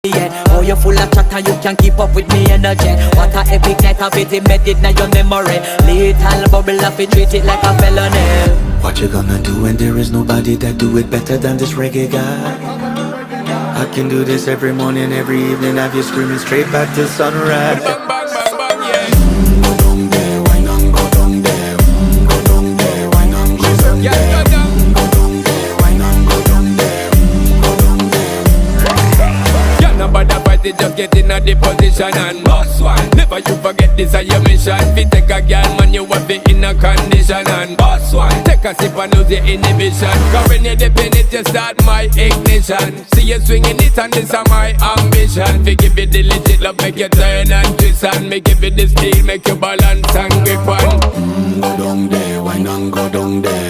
Yeah. Oh, you're full of chatter, you can't keep up with me energy. What a epic night of it, embedded now your memory. Little bubble of it, treat it like a felony. What you gonna do when there is nobody that do it better than this reggae guy? I can do this every morning, every evening, have you screaming straight back to sunrise. Bang, bang, bang, bang, yeah. Go down there, why not go down there? Go down there, why not go down there? Yeah, go down. Go down there, why not go down there? Go down there. Yeah, nobody fight it, just get in a the position and boss one. Never you forget this is your mission. Fi take a girl, man, you have it in a condition and boss one. Take a sip and lose your inhibition. Cause when you dip in it, you start my ignition. See you swinging it and this is my ambition. Fi give it the legit love, make you turn and twist and make give it the speed, make you balance and grip on. Go down there, why not go down there?